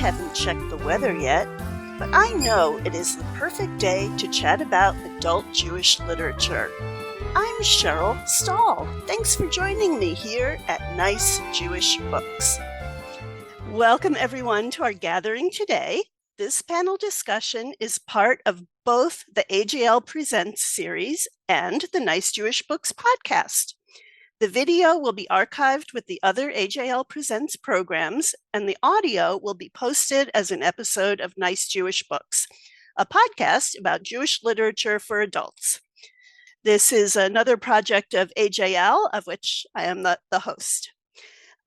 haven't checked the weather yet, but I know it is the perfect day to chat about adult Jewish literature. I'm Cheryl Stahl. Thanks for joining me here at Nice Jewish Books. Welcome everyone to our gathering today. This panel discussion is part of both the AJL Presents series and the Nice Jewish Books podcast. The video will be archived with the other AJL Presents programs, and the audio will be posted as an episode of Nice Jewish Books, a podcast about Jewish literature for adults. This is another project of AJL, of which I am the host.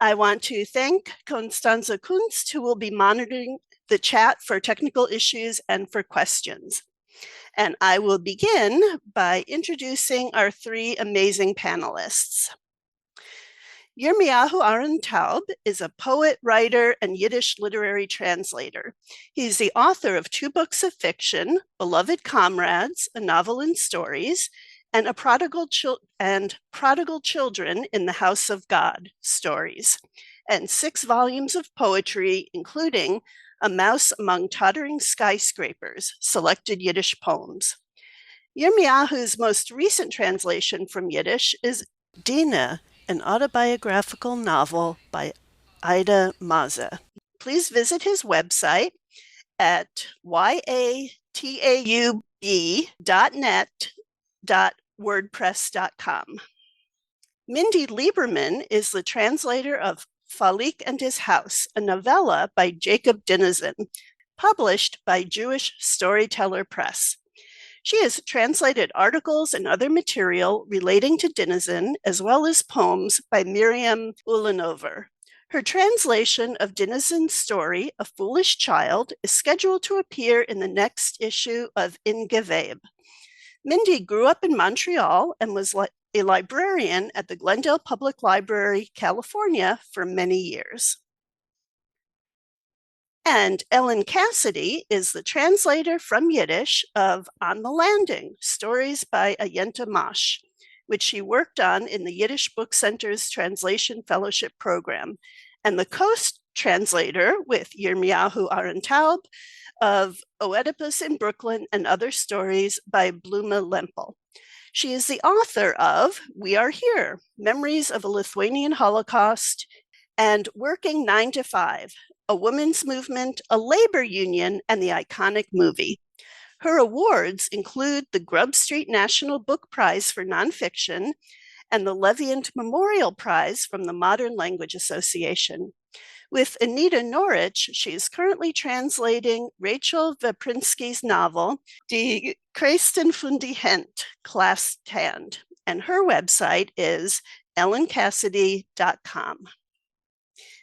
I want to thank Constanze Kunst, who will be monitoring the chat for technical issues and for questions. And I will begin by introducing our three amazing panelists. Yermiyahu Ahron Taub is a poet, writer, and Yiddish literary translator. He's the author of 2 books of fiction, Beloved Comrades, a novel and stories, and Prodigal Children in the House of God, stories, and 6 volumes of poetry, including A Mouse Among Tottering Skyscrapers, selected Yiddish poems. Yermiyahu's most recent translation from Yiddish is Dina, an autobiographical novel by Ida Maza. Please visit his website at yataub.net.wordpress.com. Mindy Liberman is the translator of Falik and His House, a novella by Jacob Dinesen, published by Jewish Storyteller Press. She has translated articles and other material relating to Dinesen, as well as poems by Miriam Ulanover. Her translation of Dinesen's story, A Foolish Child, is scheduled to appear in the next issue of In Geweib. Mindy grew up in Montreal and was a librarian at the Glendale Public Library, California, for many years. And Ellen Cassedy is the translator from Yiddish of On the Landing, stories by Ayenta Mash, which she worked on in the Yiddish Book Center's Translation Fellowship Program, and the co-translator with Yermiyahu Ahron Taub of Oedipus in Brooklyn and Other Stories by Bluma Lempel. She is the author of We Are Here, Memories of a Lithuanian Holocaust, and Working 9 to 5, A Women's Movement, a Labor Union, and the Iconic Movie. Her awards include the Grub Street National Book Prize for Nonfiction and the Leviant Memorial Prize from the Modern Language Association. With Anita Norwich, she is currently translating Rachel Veprinsky's novel, Die Kreisten von die Hand, Clasped Hand, and her website is ellencassedy.com.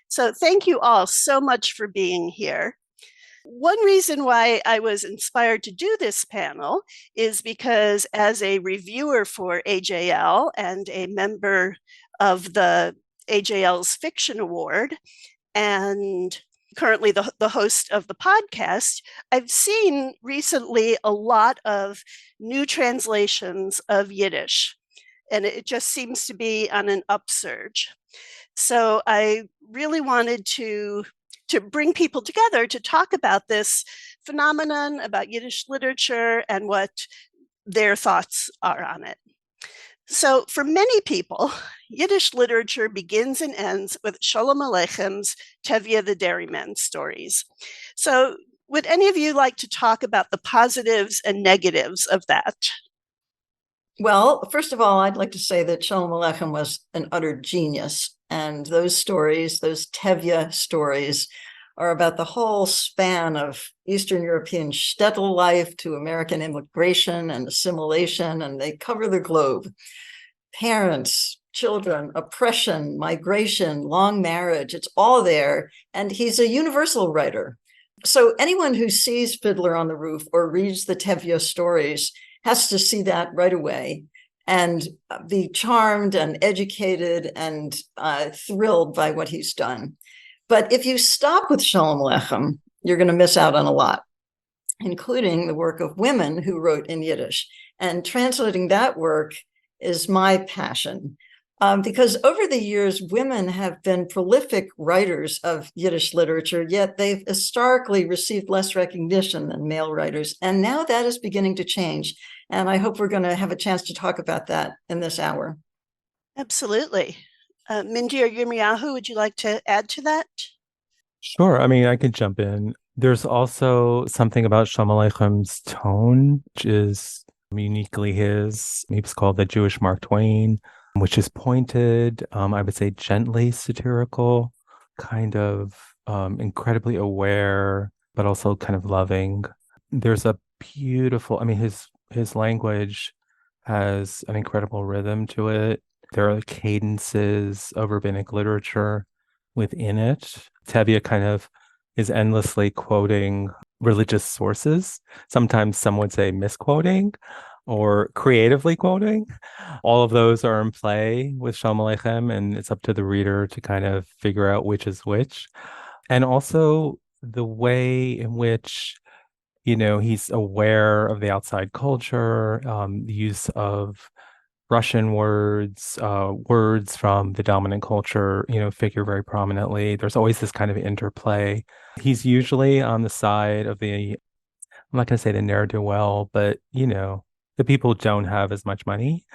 So thank you all so much for being here. One reason why I was inspired to do this panel is because as a reviewer for AJL and a member of the AJL's Fiction Award, and currently the host of the podcast, I've seen recently a lot of new translations of Yiddish, and it just seems to be on an upsurge. So I really wanted to bring people together to talk about this phenomenon, about Yiddish literature, and what their thoughts are on it. So for many people, Yiddish literature begins and ends with Sholem Aleichem's Tevye the Dairyman stories. So would any of you like to talk about the positives and negatives of that? Well, first of all, I'd like to say that Sholem Aleichem was an utter genius. And those stories, those Tevye stories, are about the whole span of Eastern European shtetl life to American immigration and assimilation, and they cover the globe. Parents, children, oppression, migration, long marriage, it's all there. And he's a universal writer. So anyone who sees Fiddler on the Roof or reads the Tevye stories has to see that right away and be charmed and educated and thrilled by what he's done. But if you stop with Sholem Aleichem, you're going to miss out on a lot, including the work of women who wrote in Yiddish. And translating that work is my passion. Because over the years, women have been prolific writers of Yiddish literature, yet they've historically received less recognition than male writers. And now that is beginning to change. And I hope we're going to have a chance to talk about that in this hour. Absolutely. Mindy or Yermiyahu, would you like to add to that? Sure. I mean, I could jump in. There's also something about Shalom Aleicham's tone, which is uniquely his. He's called the Jewish Mark Twain, which is pointed, I would say gently satirical, kind of incredibly aware, but also kind of loving. There's a beautiful, I mean, his language has an incredible rhythm to it. There are cadences of rabbinic literature within it. Tevye kind of is endlessly quoting religious sources. Sometimes some would say misquoting or creatively quoting. All of those are in play with Shalom Aleichem, and it's up to the reader to kind of figure out which is which. And also the way in which, he's aware of the outside culture, the use of Russian words, words from the dominant culture, figure very prominently. There's always this kind of interplay. He's usually on the side of I'm not going to say the ne'er-do-well, but, the people don't have as much money.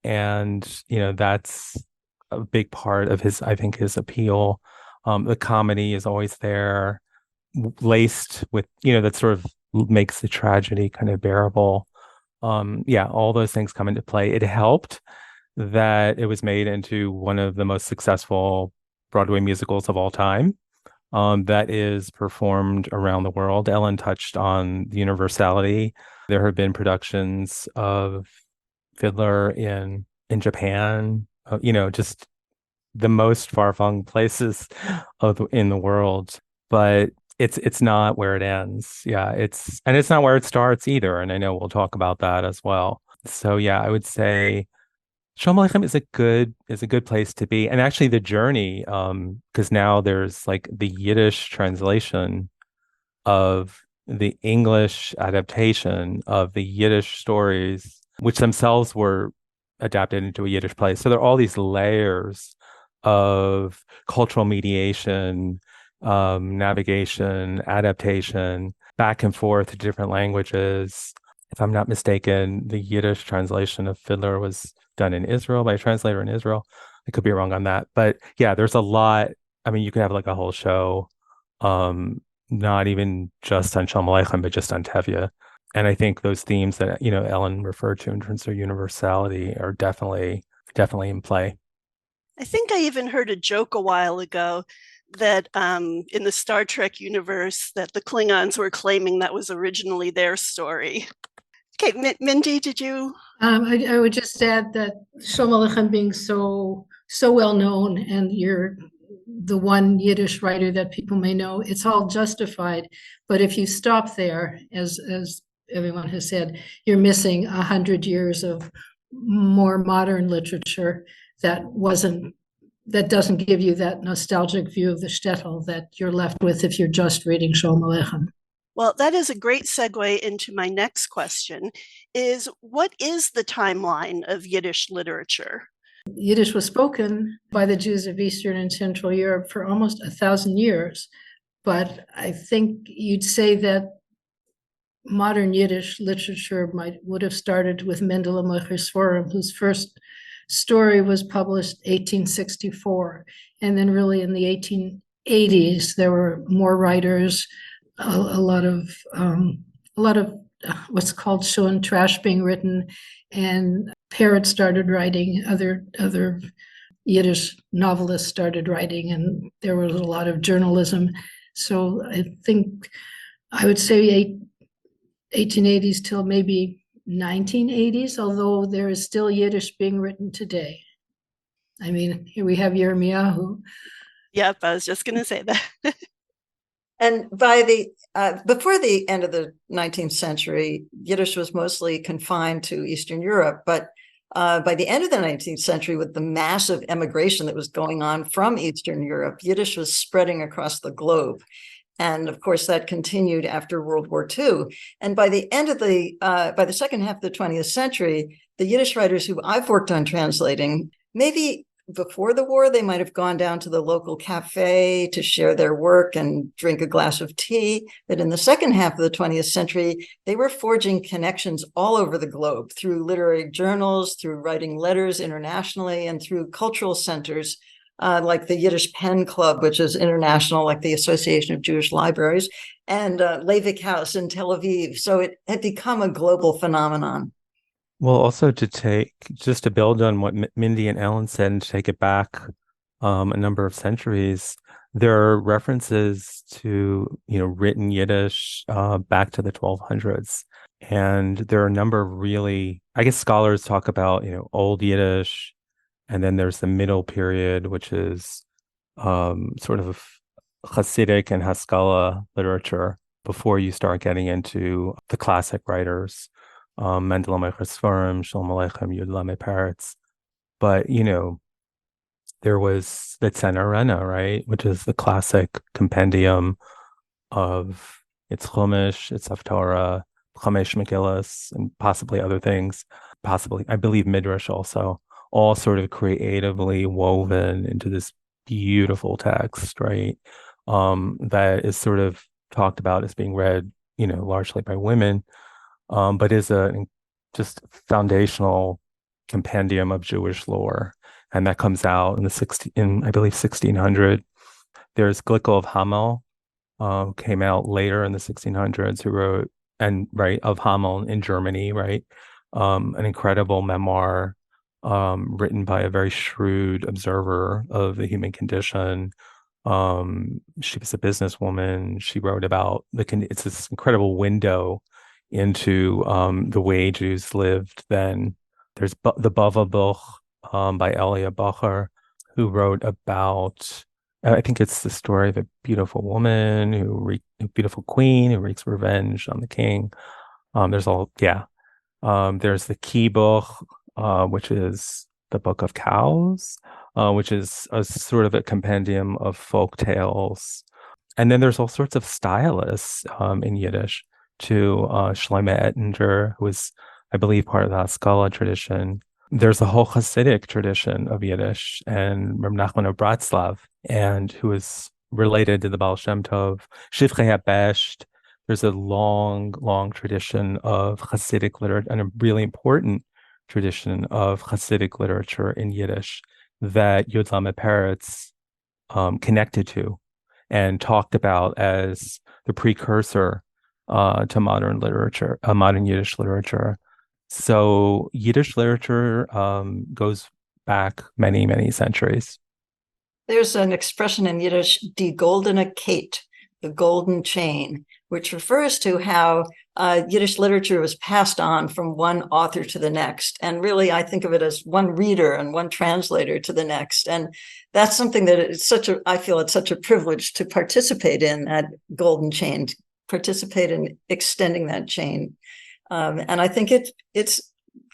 And, that's a big part of I think, his appeal. The comedy is always there, laced with, that sort of makes the tragedy kind of bearable. All those things come into play. It helped that it was made into one of the most successful Broadway musicals of all time, that is performed around the world. Ellen touched on the universality. There have been productions of Fiddler in Japan, just the most far-flung places in the world. But it's not where it ends. Yeah, it's not where it starts either. And I know we'll talk about that as well. So yeah, I would say Shalom Aleichem is a good place to be. And actually the journey, because now there's like the Yiddish translation of the English adaptation of the Yiddish stories, which themselves were adapted into a Yiddish play. So there are all these layers of cultural mediation, navigation, adaptation, back and forth to different languages. If I'm not mistaken, the Yiddish translation of Fiddler was done in Israel by a translator in Israel. I could be wrong on that. But yeah, there's a lot. I mean, you could have like a whole show, not even just on Shalom Aleichem, but just on Tevye. And I think those themes that, Ellen referred to in terms of universality are definitely in play. I think I even heard a joke a while ago that in the Star Trek universe that the Klingons were claiming that was originally their story. Okay, Mindy, did you? I would just add that Shalom Aleichem being so well known, and you're the one Yiddish writer that people may know, it's all justified. But if you stop there, as everyone has said, you're missing 100 years of more modern literature that doesn't give you that nostalgic view of the shtetl that you're left with if you're just reading Shalom Aleichem. Well, that is a great segue into my next question, is what is the timeline of Yiddish literature? Yiddish was spoken by the Jews of Eastern and Central Europe for almost 1,000 years. But I think you'd say that modern Yiddish literature would have started with Mendele Mocher, whose first story was published 1864. And then really in the 1880s, there were more writers, a lot of what's called shon trash being written, and Parrott started writing, other Yiddish novelists started writing, and there was a lot of journalism. So I think I would say 1880s till maybe 1980s, although there is still Yiddish being written today. I mean, here we have Yermiyahu. Yep, I was just going to say that. And by before the end of the 19th century, Yiddish was mostly confined to Eastern Europe. But by the end of the 19th century, with the massive emigration that was going on from Eastern Europe, Yiddish was spreading across the globe. And of course, that continued after World War II. And by the end of by the second half of the 20th century, the Yiddish writers who I've worked on translating maybe before the war, they might have gone down to the local cafe to share their work and drink a glass of tea. But in the second half of the 20th century, they were forging connections all over the globe through literary journals, through writing letters internationally, and through cultural centers like the Yiddish Pen Club, which is international, like the Association of Jewish Libraries, and Leivik House in Tel Aviv. So it had become a global phenomenon. Well, also just to build on what Mindy and Ellen said and to take it back a number of centuries, there are references to, written Yiddish back to the 1200s. And there are a number of really, I guess scholars talk about, Old Yiddish, and then there's the middle period, which is sort of Hasidic and Haskalah literature before you start getting into the classic writers. Mendel Sforim, Shalom Aleichem, Yud Lamed Peretz. But, there was the Tzena, right, which is the classic compendium of its Chumash, its Haftorah, Chamesh Megillas, and possibly other things. Possibly, I believe Midrash also, all sort of creatively woven into this beautiful text, right, that is sort of talked about as being read, largely by women. But is a just foundational compendium of Jewish lore, and that comes out in I believe 1600. There's Glickl of Hamel, came out later in the 1600s, who wrote of Hamel in Germany, right, an incredible memoir, written by a very shrewd observer of the human condition. She was a businesswoman. She wrote about it's this incredible window into the way Jews lived then. There's the Bava Buch by Elia Bacher, who wrote about, I think it's the story of a beautiful woman a beautiful queen who wreaks revenge on the king. There's the Kibuch, which is the Book of Cows, which is a sort of a compendium of folk tales. And then there's all sorts of stylists in Yiddish, to Shlomo Ettinger, who was, I believe, part of the Haskalah tradition. There's a whole Hasidic tradition of Yiddish, and Reb Nachman of Bratslav, and who is related to the Baal Shem Tov. Shivchei HaBesht. There's a long, long tradition of Hasidic literature, and a really important tradition of Hasidic literature in Yiddish that Yud Lamed Peretz connected to and talked about as the precursor to modern literature, modern Yiddish literature. So Yiddish literature goes back many, many centuries. There's an expression in Yiddish, die goldene Kette, the golden chain, which refers to how Yiddish literature was passed on from one author to the next. And really, I think of it as one reader and one translator to the next. And that's something that I feel it's such a privilege to participate in, that golden chain, participate in extending that chain. And I think it's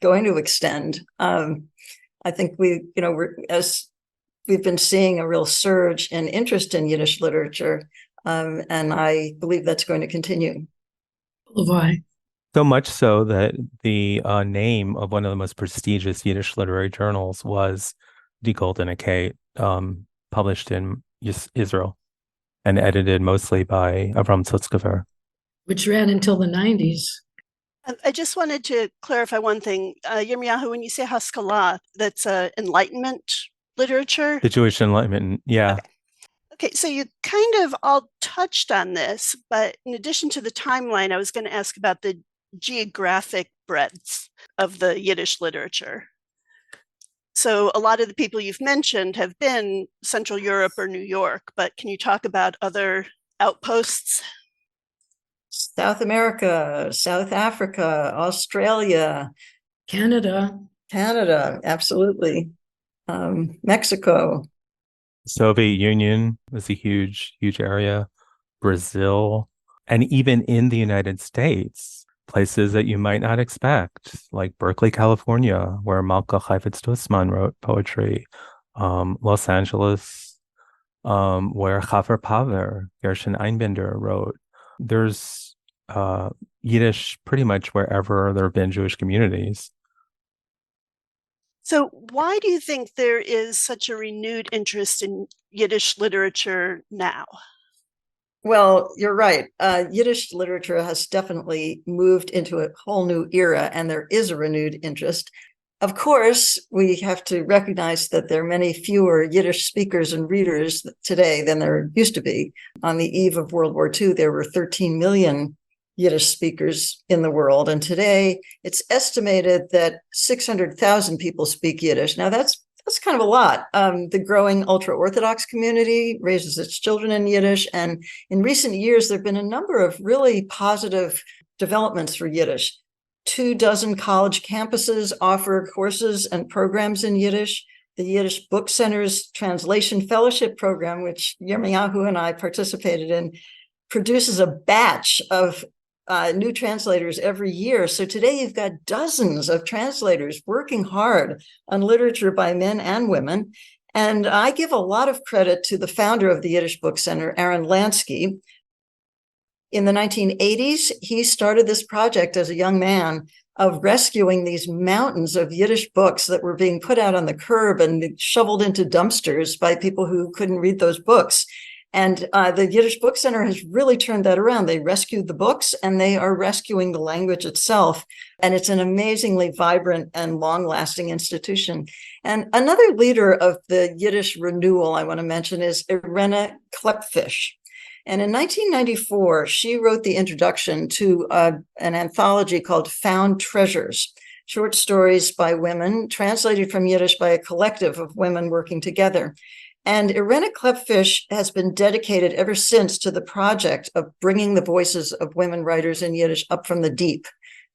going to extend. I think as we've been seeing a real surge in interest in Yiddish literature, and I believe that's going to continue. Why? So much so that the name of one of the most prestigious Yiddish literary journals was Die Goldene Kette, published in Israel and edited mostly by Avram Tzutskaver. Which ran until the 90s. I just wanted to clarify one thing. Yermiyahu, when you say Haskalah, that's Enlightenment literature? The Jewish Enlightenment, yeah. Okay, so you kind of all touched on this, but in addition to the timeline, I was going to ask about the geographic breadth of the Yiddish literature. So a lot of the people you've mentioned have been Central Europe or New York, but can you talk about other outposts? South America, South Africa, Australia, Canada, absolutely. Mexico. Soviet Union was a huge, huge area. Brazil, and even in the United States, places that you might not expect, like Berkeley, California, where Malka Heifetz Dussman wrote poetry. Los Angeles, where Chafer Paver, Gershon Einbinder wrote. There's Yiddish pretty much wherever there have been Jewish communities. So why do you think there is such a renewed interest in Yiddish literature now? Well, you're right. Yiddish literature has definitely moved into a whole new era, and there is a renewed interest. Of course, we have to recognize that there are many fewer Yiddish speakers and readers today than there used to be. On the eve of World War II, there were 13 million Yiddish speakers in the world. And today it's estimated that 600,000 people speak Yiddish. Now that's kind of a lot. The growing ultra-Orthodox community raises its children in Yiddish. And in recent years, there have been a number of really positive developments for Yiddish. 24 college campuses offer courses and programs in Yiddish. The Yiddish Book Center's Translation Fellowship Program, which Yermiyahu and I participated in, produces a batch of new translators every year. So today you've got dozens of translators working hard on literature by men and women. And I give a lot of credit to the founder of the Yiddish Book Center, Aaron Lansky. In the 1980s, he started this project as a young man of rescuing these mountains of Yiddish books that were being put out on the curb and shoveled into dumpsters by people who couldn't read those books. And the Yiddish Book Center has really turned that around. They rescued the books and they are rescuing the language itself. And it's an amazingly vibrant and long-lasting institution. And another leader of the Yiddish renewal I want to mention is Irena Klepfish. And in 1994, she wrote the introduction to an anthology called Found Treasures, short stories by women, translated from Yiddish by a collective of women working together. And Irena Klepfish has been dedicated ever since to the project of bringing the voices of women writers in Yiddish up from the deep,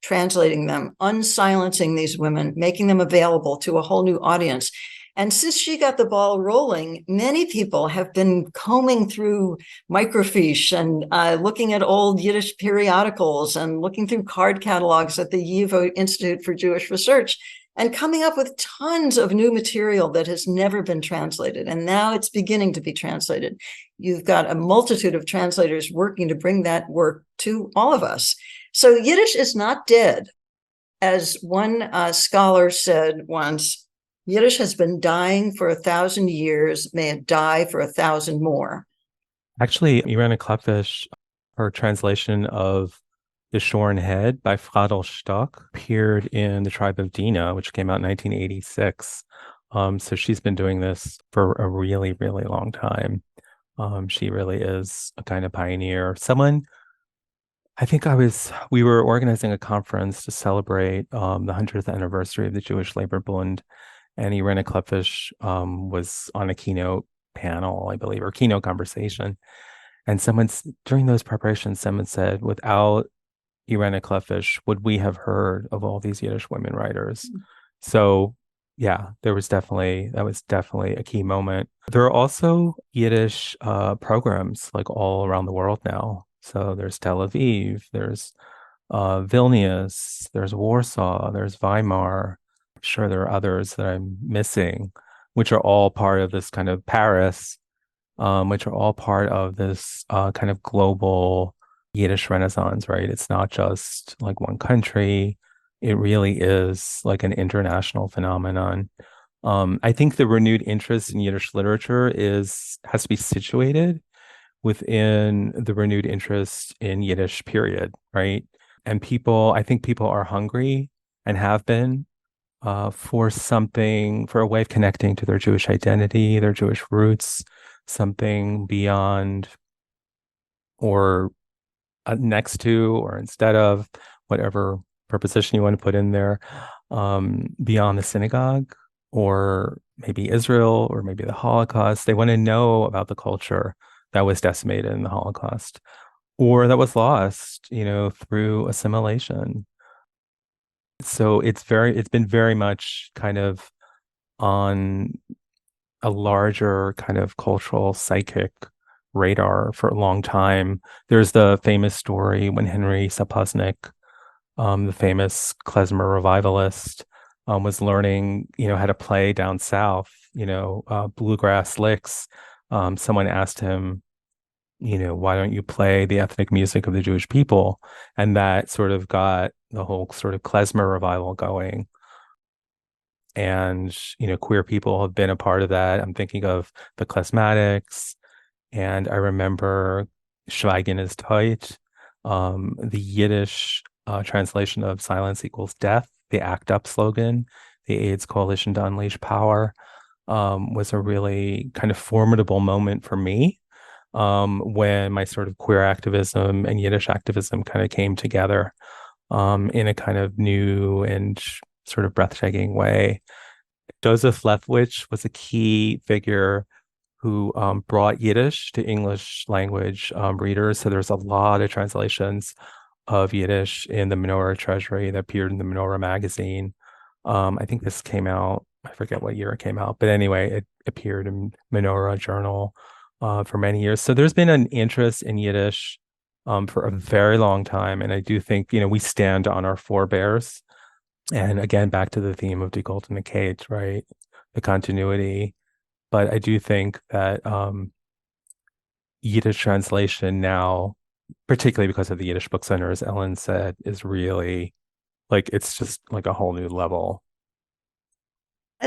translating them, unsilencing these women, making them available to a whole new audience. And since she got the ball rolling, many people have been combing through microfiche and looking at old Yiddish periodicals and looking through card catalogs at the YIVO Institute for Jewish Research and coming up with tons of new material that has never been translated. And now it's beginning to be translated. You've got a multitude of translators working to bring that work to all of us. So Yiddish is not dead. As one scholar said once, Yiddish has been dying for 1,000 years. May it die for 1,000 more. Actually, Irena Klepfish, her translation of The Shorn Head by Fradl Stock appeared in the Tribe of Dinah, which came out in 1986. So she's been doing this for a really, really long time. She really is a kind of pioneer. We were organizing a conference to celebrate the 100th anniversary of the Jewish Labor Bund, and Irena Klepfish was on a keynote panel, I believe, or keynote conversation. And during those preparations, someone said, without Irena Klepfish, would we have heard of all these Yiddish women writers? Mm-hmm. So yeah, that was definitely a key moment. There are also Yiddish programs like all around the world now. So there's Tel Aviv, there's Vilnius, there's Warsaw, there's Weimar. I'm sure there are others that I'm missing, which are all part of this kind of Paris, which are all part of this kind of global Yiddish Renaissance, right? It's not just like one country. It really is like an international phenomenon. I think the renewed interest in Yiddish literature has to be situated within the renewed interest in Yiddish, period, right? And I think people are hungry and have been for a way of connecting to their Jewish identity, their Jewish roots, something beyond or next to or instead of whatever preposition you want to put in there, beyond the synagogue or maybe Israel or maybe the Holocaust. They want to know about the culture that was decimated in the Holocaust or that was lost, through assimilation. So it's been very much kind of on a larger kind of cultural psychic radar for a long time. There's the famous story when Henry Sapoznik, the famous klezmer revivalist, was learning, how to play down south, bluegrass licks. Someone asked him, why don't you play the ethnic music of the Jewish people? And that sort of got the whole sort of klezmer revival going. And, queer people have been a part of that. I'm thinking of the Klezmatics, and I remember Schweigen ist Heut, the Yiddish translation of Silence Equals Death, the ACT UP slogan, the AIDS Coalition to Unleash Power, was a really kind of formidable moment for me, when my sort of queer activism and Yiddish activism kind of came together in a kind of new and sort of breathtaking way. Joseph Lefwich was a key figure who brought Yiddish to English language readers. So there's a lot of translations of Yiddish in the Menorah Treasury that appeared in the Menorah magazine. I think this came out, I forget what year it came out, but anyway, it appeared in Menorah Journal for many years. So there's been an interest in Yiddish for a very long time. And I do think, we stand on our forebears. And again, back to the theme of Die Goldene Kate, right? The continuity. But I do think that Yiddish translation now, particularly because of the Yiddish Book Center, as Ellen said, is really it's just like a whole new level.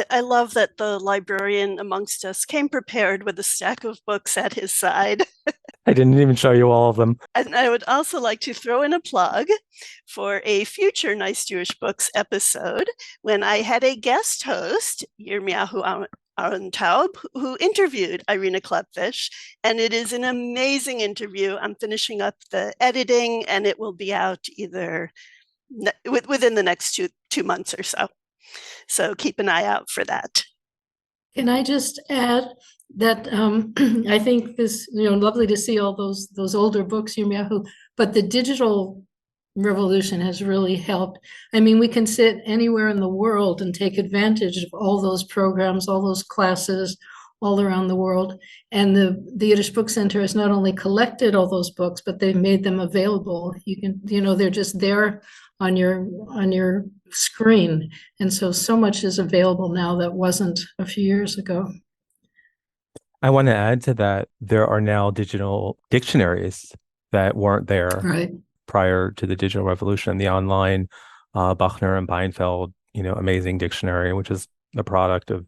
I love that the librarian amongst us came prepared with a stack of books at his side. I didn't even show you all of them. And I would also like to throw in a plug for a future Nice Jewish Books episode when I had a guest host, Yermiyahu Ahron Taub, who interviewed Irina Klepfish. And it is an amazing interview. I'm finishing up the editing, and it will be out either within the next two months or so. So keep an eye out for that. Can I just add that I think this, lovely to see all those older books, Yermiyahu, but the digital revolution has really helped. I mean, we can sit anywhere in the world and take advantage of all those programs, all those classes all around the world. And the Yiddish Book Center has not only collected all those books, but they've made them available. You can, they're just there on your screen. And so much is available now that wasn't a few years ago. I want to add to that, there are now digital dictionaries that weren't there prior to the digital revolution. The online Bachner and Beinfeld, amazing dictionary, which is the product of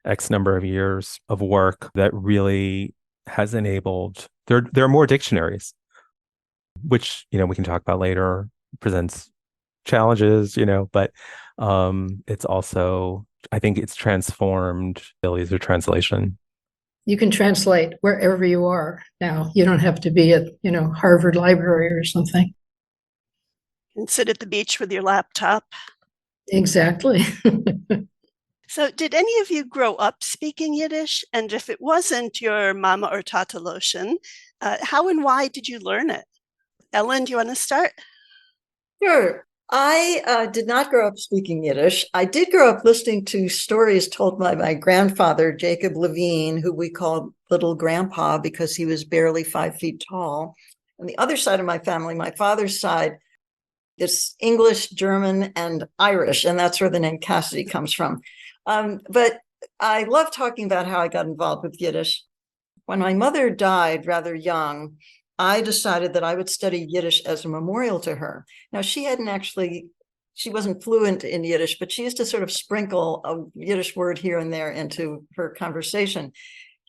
X number of years of work that really has enabled, there are more dictionaries, which, we can talk about later, presents challenges, but it's also, I think it's transformed abilities of translation. You can translate wherever you are now. You don't have to be at, Harvard Library or something. And sit at the beach with your laptop. Exactly. So did any of you grow up speaking Yiddish? And if it wasn't your mama or tata lotion, how and why did you learn it? Ellen, do you want to start? Sure. I did not grow up speaking Yiddish. I did grow up listening to stories told by my grandfather, Jacob Levine, who we called Little Grandpa because he was barely 5 feet tall. On the other side of my family, my father's side, it's English, German, and Irish, and that's where the name Cassedy comes from. But I love talking about how I got involved with Yiddish. When my mother died rather young, I decided that I would study Yiddish as a memorial to her. Now, she wasn't fluent in Yiddish, but she used to sort of sprinkle a Yiddish word here and there into her conversation.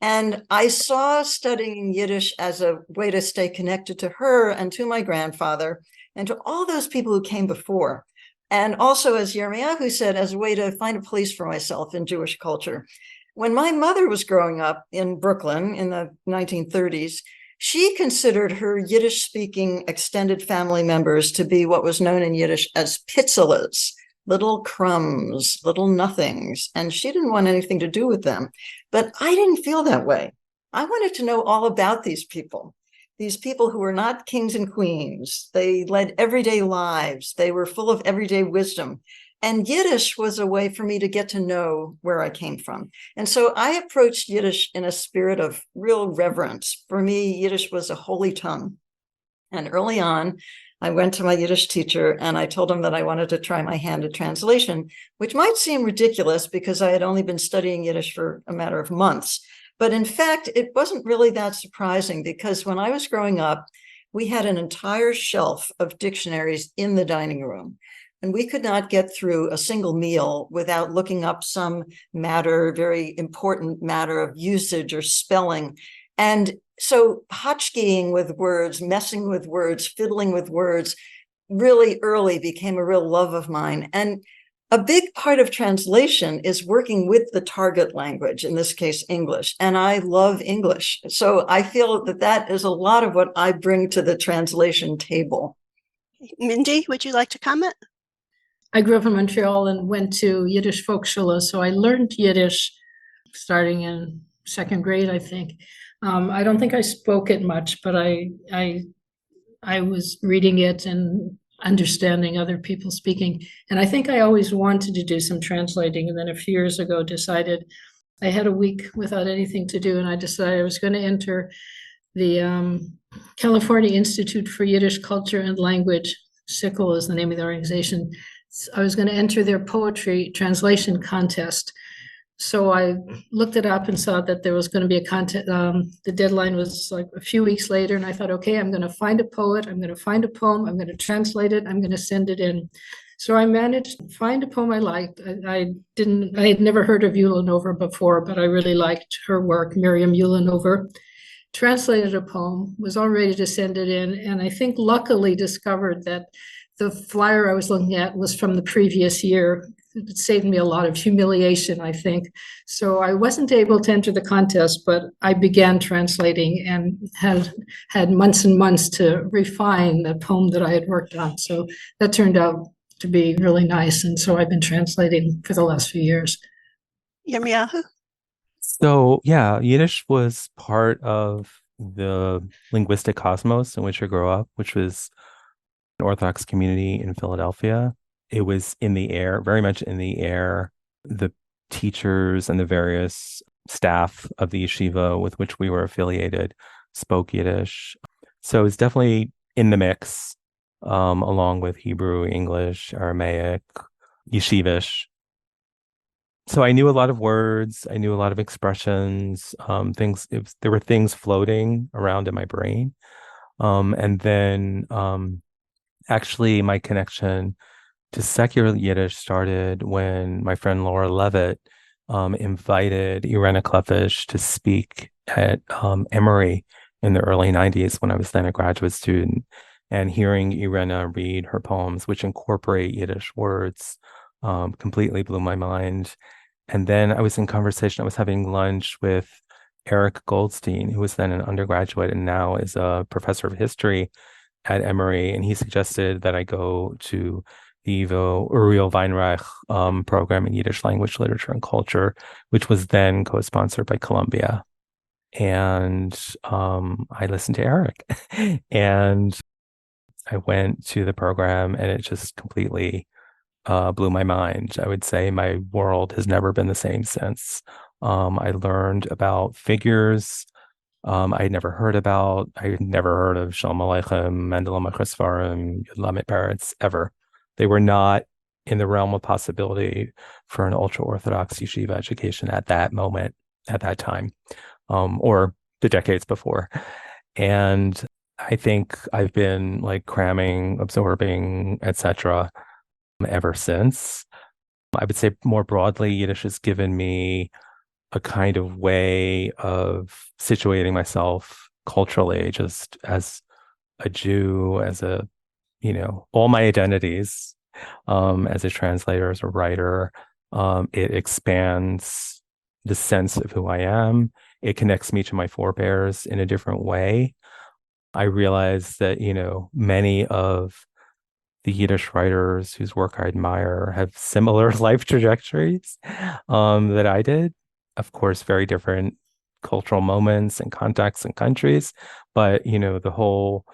And I saw studying Yiddish as a way to stay connected to her and to my grandfather and to all those people who came before. And also, as Yermiyahu said, as a way to find a place for myself in Jewish culture. When my mother was growing up in Brooklyn in the 1930s, she considered her Yiddish-speaking extended family members to be what was known in Yiddish as pitzelas, little crumbs, little nothings, and she didn't want anything to do with them. But I didn't feel that way. I wanted to know all about these people who were not kings and queens. They led everyday lives. They were full of everyday wisdom. And Yiddish was a way for me to get to know where I came from. And so I approached Yiddish in a spirit of real reverence. For me, Yiddish was a holy tongue. And early on, I went to my Yiddish teacher and I told him that I wanted to try my hand at translation, which might seem ridiculous because I had only been studying Yiddish for a matter of months. But in fact, it wasn't really that surprising because when I was growing up, we had an entire shelf of dictionaries in the dining room. And we could not get through a single meal without looking up some matter, very important matter of usage or spelling. And so hotchkeying with words, messing with words, fiddling with words really early became a real love of mine. And a big part of translation is working with the target language, in this case, English. And I love English. So I feel that that is a lot of what I bring to the translation table. Mindy, would you like to comment? I grew up in Montreal and went to Yiddish Volksschule, so I learned Yiddish starting in second grade, I think. I don't think I spoke it much, but I was reading it and understanding other people speaking. And I think I always wanted to do some translating. And then a few years ago decided I had a week without anything to do. And I decided I was going to enter the California Institute for Yiddish Culture and Language. SICL is the name of the organization. I was going to enter their poetry translation contest. So I looked it up and saw that there was going to be a contest. The deadline was like a few weeks later. And I thought, okay, I'm going to find a poet. I'm going to find a poem. I'm going to translate it. I'm going to send it in. So I managed to find a poem I liked. I had never heard of Ulanova before, but I really liked her work, Miriam Ulanova. Translated a poem, was all ready to send it in. And I think luckily discovered that the flyer I was looking at was from the previous year. It saved me a lot of humiliation, I think. So I wasn't able to enter the contest, but I began translating and had months and months to refine the poem that I had worked on. So that turned out to be really nice. And so I've been translating for the last few years. Yermiyahu? So, yeah, Yiddish was part of the linguistic cosmos in which I grew up, which was an Orthodox community in Philadelphia. It was in the air, very much in the air. The teachers and the various staff of the yeshiva with which we were affiliated spoke Yiddish. So it's definitely in the mix, along with Hebrew, English, Aramaic, Yeshivish. So I knew a lot of words. I knew a lot of expressions, there were things floating around in my brain. And then actually my connection to secular Yiddish started when my friend Laura Levitt invited Irena Klefish to speak at Emory in the early 90s when I was then a graduate student. And hearing Irena read her poems, which incorporate Yiddish words, completely blew my mind. And then I was having lunch with Eric Goldstein, who was then an undergraduate and now is a professor of history at Emory. And he suggested that I go to the Uriel Weinreich program in Yiddish language, literature, and culture, which was then co-sponsored by Columbia. And I listened to Eric and I went to the program and it just completely blew my mind. I would say my world has never been the same since. I learned about figures I had never heard about. I had never heard of Shalom Aleichem, Mendel Machasvarim, Yud Lamed Peretz, ever. They were not in the realm of possibility for an ultra-Orthodox yeshiva education at that moment, at that time, or the decades before. And I think I've been like cramming, absorbing, etc. ever since. I would say more broadly, Yiddish has given me a kind of way of situating myself culturally, just as a Jew, as a, all my identities, as a translator, as a writer. It expands the sense of who I am. It connects me to my forebears in a different way. I realize that, many of the Yiddish writers whose work I admire have similar life trajectories that I did. Of course, very different cultural moments and contexts and countries, but the whole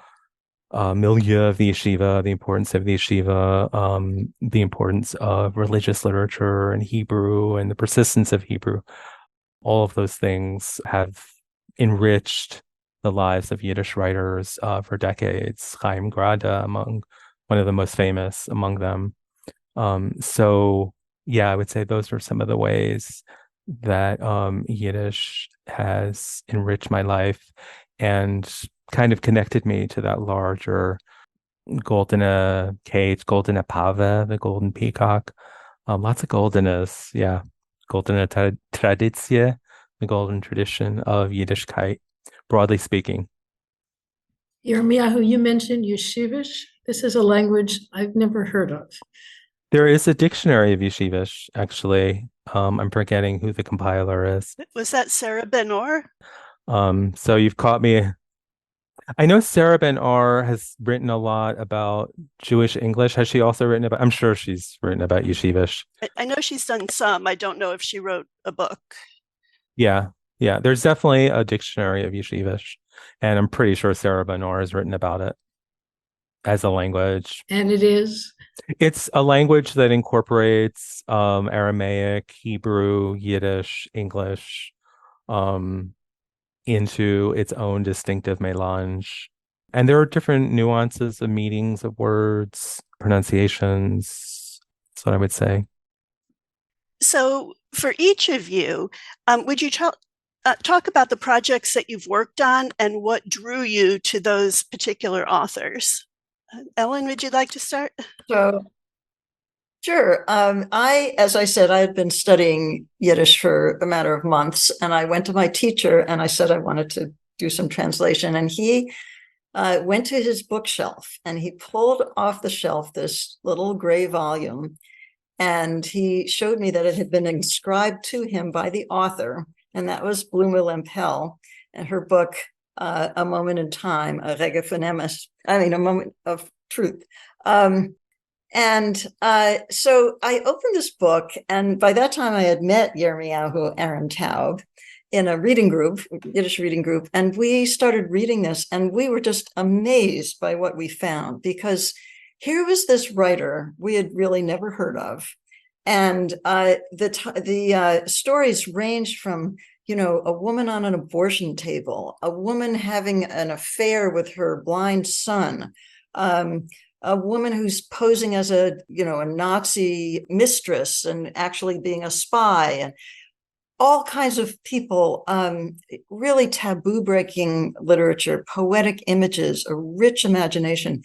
milieu of the yeshiva, the importance of the yeshiva, the importance of religious literature and Hebrew and the persistence of Hebrew, all of those things have enriched the lives of Yiddish writers for decades. Chaim Grada, one of the most famous among them. So yeah, I would say those are some of the ways that Yiddish has enriched my life and kind of connected me to that larger Goldene Cage, Goldene Pave, the golden peacock. Lots of goldenes, yeah. Goldene Traditie, the golden tradition of Yiddishkeit, broadly speaking. Yermiyahu, you mentioned Yeshivish. This is a language I've never heard of. There is a dictionary of Yeshivish, actually. I'm forgetting who the compiler is. Was that Sarah Ben-Or? So you've caught me. I know Sarah Ben-Or has written a lot about Jewish English. Has she also written about, I'm sure she's written about Yeshivish. I know she's done some. I don't know if she wrote a book. Yeah. There's definitely a dictionary of Yeshivish. And I'm pretty sure Sarah Ben-Or has written about it as a language. And it is? It's a language that incorporates Aramaic, Hebrew, Yiddish, English, into its own distinctive melange. And there are different nuances of meanings of words, pronunciations. That's what I would say. So for each of you, would you talk about the projects that you've worked on and what drew you to those particular authors? Ellen, would you like to start? So, sure. As I said, I had been studying Yiddish for a matter of months, and I went to my teacher and I said I wanted to do some translation. And he went to his bookshelf and he pulled off the shelf this little gray volume. And he showed me that it had been inscribed to him by the author, and that was Bluma Lempel, and her book, A Moment in Time, a moment of truth. So I opened this book, and by that time I had met Yermiyahu Ahron Taub in a reading group, Yiddish reading group, and we started reading this, and we were just amazed by what we found, because here was this writer we had really never heard of. And the stories ranged from, a woman on an abortion table, a woman having an affair with her blind son, a woman who's posing as a Nazi mistress and actually being a spy, and all kinds of people, really taboo-breaking literature, poetic images, a rich imagination.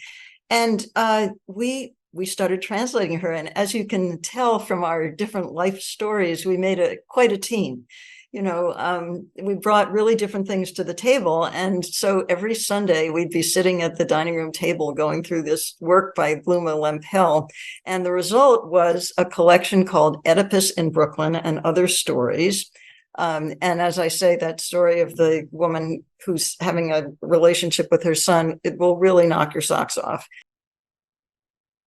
And we started translating her. And as you can tell from our different life stories, we made quite a team. We brought really different things to the table. And so every Sunday we'd be sitting at the dining room table going through this work by Bluma Lempel. And the result was a collection called Oedipus in Brooklyn and Other Stories. And as I say, that story of the woman who's having a relationship with her son, it will really knock your socks off.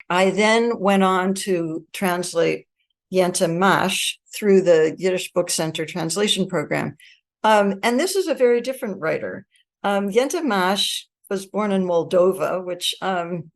I then went on to translate Yenta Mash through the Yiddish Book Center translation program. And this is a very different writer. Yenta Mash was born in Moldova, which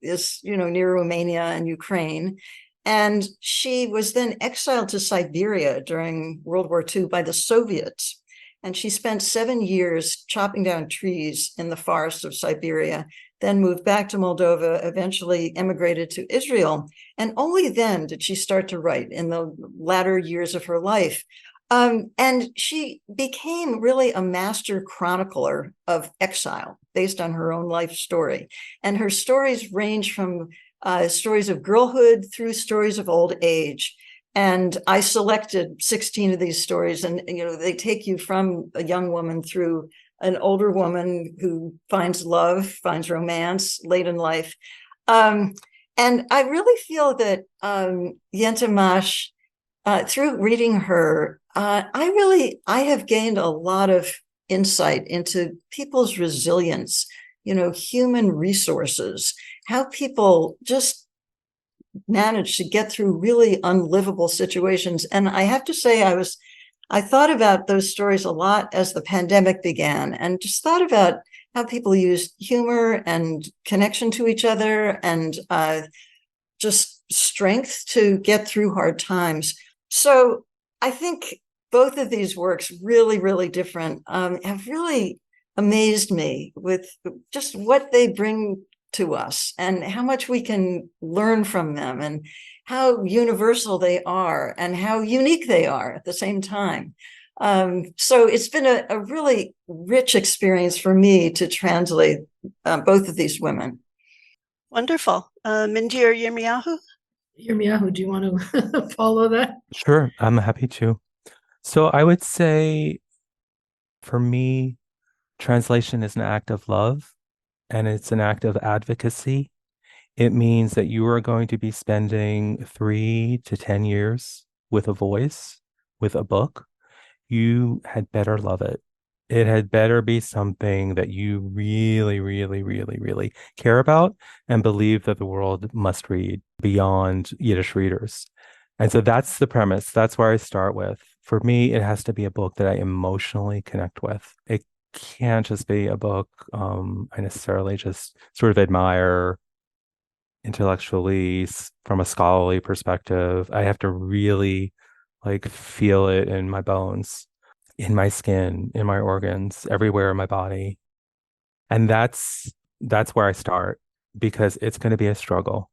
is, near Romania and Ukraine. And she was then exiled to Siberia during World War II by the Soviets. And she spent 7 years chopping down trees in the forests of Siberia, then moved back to Moldova, eventually emigrated to Israel. And only then did she start to write, in the latter years of her life. And she became really a master chronicler of exile based on her own life story. And her stories range from stories of girlhood through stories of old age. And I selected 16 of these stories, and they take you from a young woman through an older woman who finds love, finds romance late in life. And I really feel that Yenta Mash, through reading her, I have gained a lot of insight into people's resilience, human resources, how people just manage to get through really unlivable situations. And I have to say, I thought about those stories a lot as the pandemic began, and just thought about how people used humor and connection to each other and just strength to get through hard times. So I think both of these works, really, really different, have really amazed me with just what they bring to us and how much we can learn from them and how universal they are and how unique they are at the same time. So it's been a really rich experience for me to translate both of these women. Wonderful. Mindy or Yermiyahu? Yermiyahu, do you want to follow that? Sure, I'm happy to. So I would say for me, translation is an act of love and it's an act of advocacy. It means that you are going to be spending 3 to 10 years with a voice, with a book. You had better love it. It had better be something that you really, really, really, really care about and believe that the world must read beyond Yiddish readers. And so that's the premise. That's where I start with. For me, it has to be a book that I emotionally connect with. It can't just be a book I necessarily just sort of admire intellectually from a scholarly perspective. I have to really like feel it in my bones, in my skin, in my organs, everywhere in my body. And that's where I start because it's going to be a struggle.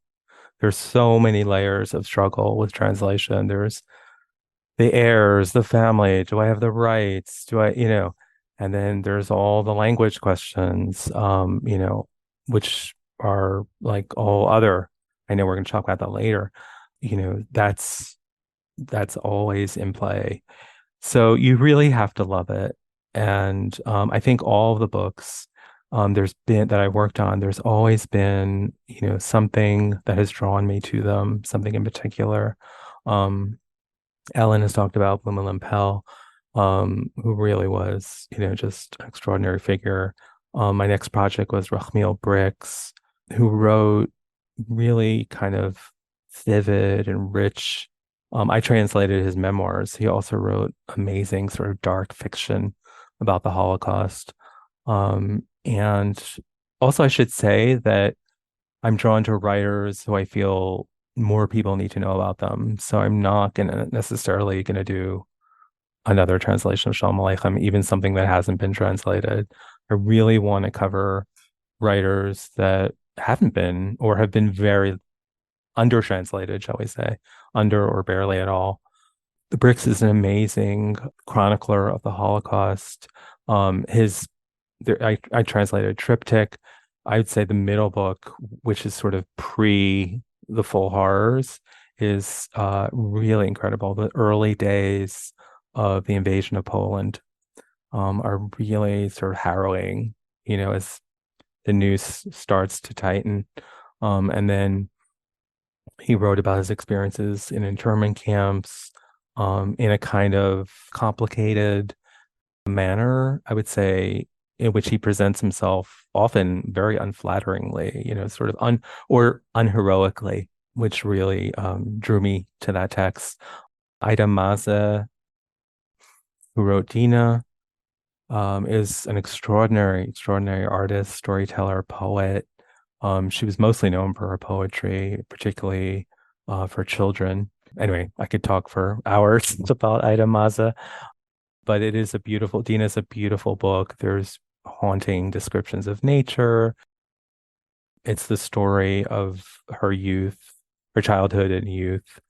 There's so many layers of struggle with translation. There's the heirs, the family. Do I have the rights? Do I, and then there's all the language questions, which are like all other. I know we're going to talk about that later. That's always in play. So you really have to love it. And I think all of the books there's been that I worked on, there's always been, something that has drawn me to them, something in particular. Ellen has talked about Bluma Limpel, who really was, just an extraordinary figure. My next project was Rachmiel Bricks, who wrote really kind of vivid and rich. I translated his memoirs. He also wrote amazing sort of dark fiction about the Holocaust. And also I should say that I'm drawn to writers who I feel more people need to know about them. So I'm not necessarily going to do another translation of Shalom Aleichem, even something that hasn't been translated. I really want to cover writers that haven't been or have been very under-translated, shall we say, under or barely at all. The Bricks is an amazing chronicler of the Holocaust. I translated Triptych. I'd say the middle book, which is sort of pre the full horrors, is really incredible. The early days of the invasion of Poland are really sort of harrowing, as the news starts to tighten. And then he wrote about his experiences in internment camps in a kind of complicated manner, I would say, in which he presents himself often very unflatteringly, sort of unheroically, which really drew me to that text. Ida Maze, who wrote Dina, is an extraordinary, extraordinary artist, storyteller, poet. She was mostly known for her poetry, particularly for children. Anyway, I could talk for hours about Ida Maze, but Dina's a beautiful book. There's haunting descriptions of nature. It's the story of her youth, her childhood and youth.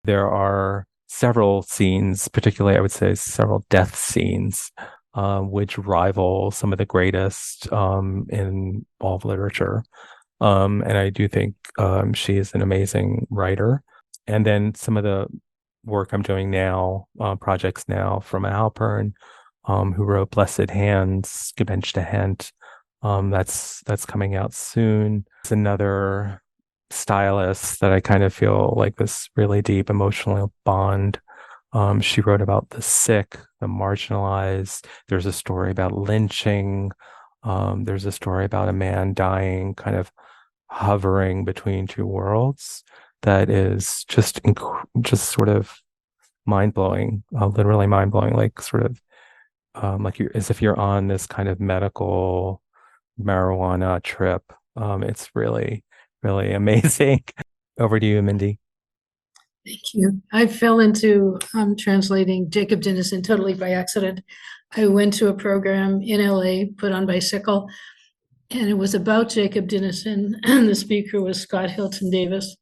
There are several scenes, particularly I would say several death scenes, which rival some of the greatest in all of literature. And I do think she is an amazing writer. And then some of the work I'm doing now, projects now from Alpern, who wrote Blessed Hands, Gebenchte Hand. That's coming out soon. It's another stylist that I kind of feel like this really deep emotional bond. She wrote about the sick, the marginalized. There's a story about lynching. There's a story about a man dying, kind of hovering between two worlds. That is just sort of mind blowing, literally mind blowing. Like sort of like as if you're on this kind of medical marijuana trip. It's really, really amazing. Over to you, Mindy. Thank you. I fell into translating Jacob Dinesen totally by accident. I went to a program in LA put on by Sickle, and it was about Jacob Dinesen, and the speaker was Scott Hilton Davis.